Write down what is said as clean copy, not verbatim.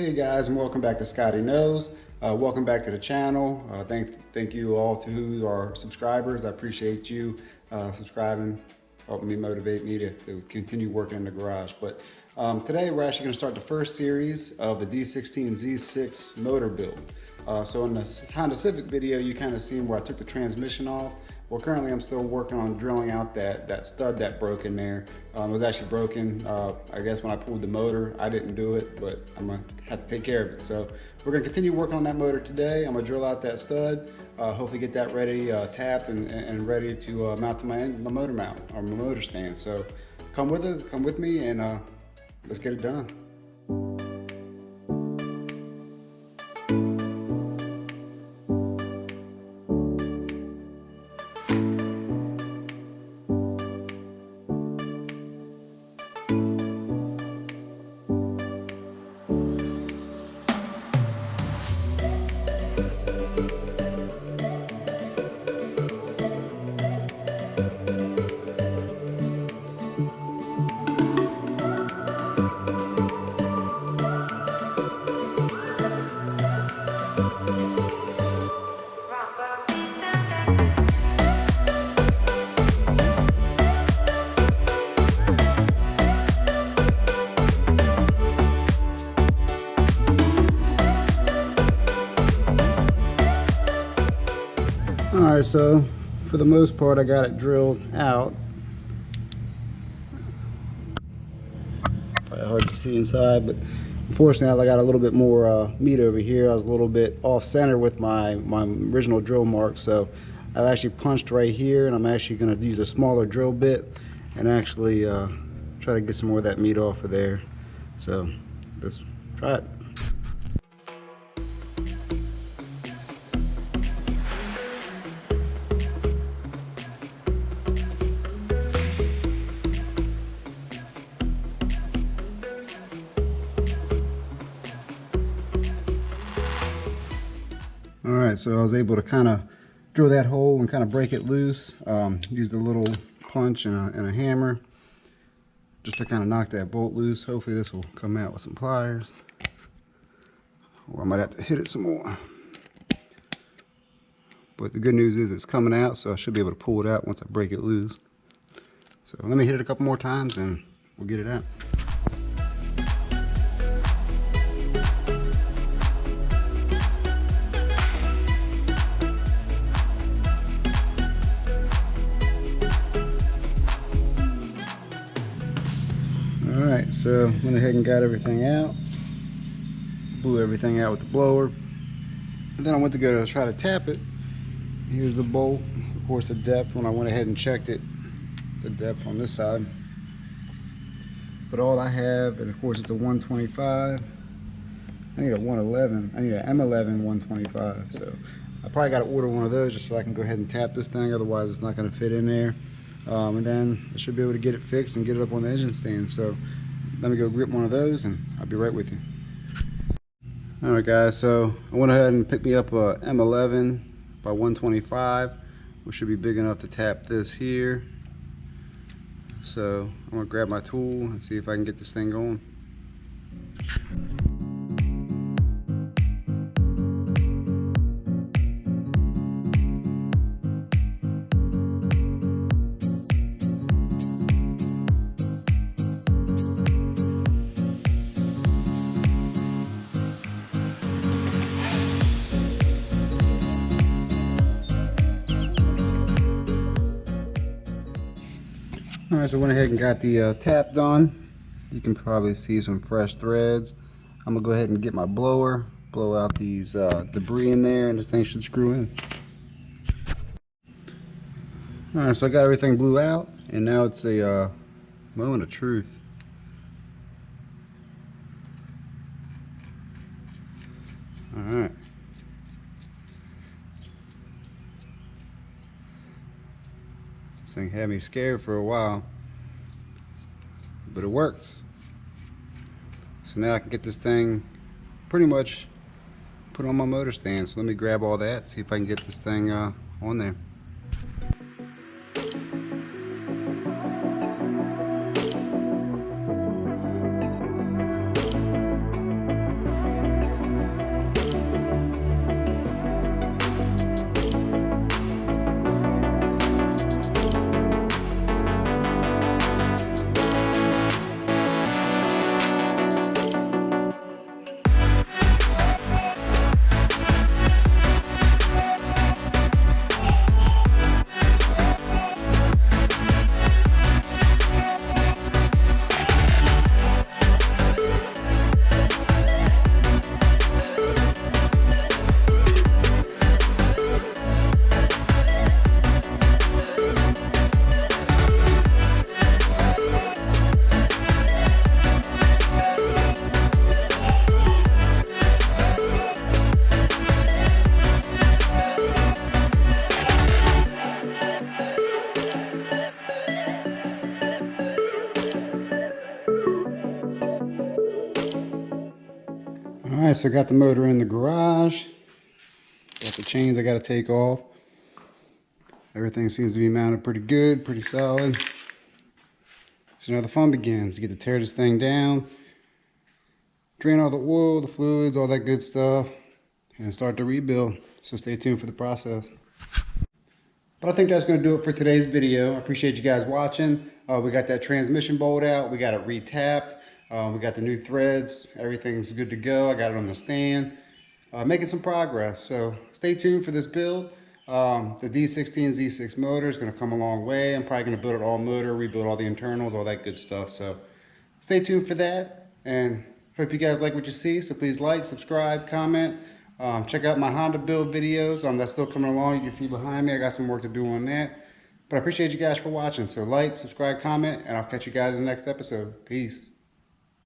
Hey guys, and welcome back to Scotty Knows. Welcome back to the channel. Thank you all to who are subscribers. I appreciate you subscribing, helping me motivate me to continue working in the garage. But today we're actually going to start the first series of the D16Z6 motor build. So in the Honda Civic video, you kind of seen where I took the transmission off. Well, currently I'm still working on drilling out that stud that broke in there. It was actually broken, I guess, when I pulled the motor. I didn't do it, but I'm gonna have to take care of it. So we're gonna continue working on that motor today. I'm gonna drill out that stud, hopefully get that ready, tapped and ready to mount to my motor mount, or my motor stand. So come with me, and let's get it done. Alright, so for the most part I got it drilled out. Probably hard to see inside, but unfortunately I got a little bit more meat over here. I was a little bit off center with my original drill mark, so I've actually punched right here, and I'm actually going to use a smaller drill bit and actually try to get some more of that meat off of there. So let's try it. Alright, so I was able to kind of drill that hole and kind of break it loose. Used a little punch and a hammer just to kind of knock that bolt loose. Hopefully this will come out with some pliers, or I might have to hit it some more. But the good news is it's coming out, so I should be able to pull it out once I break it loose. So let me hit it a couple more times and we'll get it out. Alright, so went ahead and got everything out, blew everything out with the blower, and then I went to go to try to tap it. Here's the bolt, of course the depth when I went ahead and checked it, the depth on this side. But all I have, and of course it's a 125, I need a 111, I need an M11 125, so I probably got to order one of those just so I can go ahead and tap this thing, otherwise it's not going to fit in there. And then I should be able to get it fixed and get it up on the engine stand. So let me go grip one of those and I'll be right with you. Alright guys, so I went ahead and picked me up a M11 by 125, which should be big enough to tap this here. So I'm going to grab my tool and see if I can get this thing going. Alright, so I went ahead and got the tap done. You can probably see some fresh threads. I'm going to go ahead and get my blower, blow out these debris in there, and this thing should screw in. Alright, so I got everything blew out, and now it's a moment of truth. Alright. Thing had me scared for a while, but it works. So now I can get this thing pretty much put on my motor stand. So let me grab all that, see if I can get this thing on there. so I got the motor in the garage. Got the chains I got to take off. Everything seems to be mounted pretty good, pretty solid. So now the fun begins. You get to tear this thing down, drain all the oil, the fluids, all that good stuff, and start to rebuild. So stay tuned for the process. But I think that's going to do it for today's video. I appreciate you guys watching. We got that transmission bolt out. We got it retapped. We got the new threads. Everything's good to go. I got it on the stand. Making some progress. So stay tuned for this build. The D16Z6 motor is going to come a long way. I'm probably going to build it all motor, rebuild all the internals, all that good stuff. So stay tuned for that. And hope you guys like what you see. So please like, subscribe, comment. Check out my Honda Build videos. That's still coming along. You can see behind me. I got some work to do on that. But I appreciate you guys for watching. So like, subscribe, comment, and I'll catch you guys in the next episode. Peace.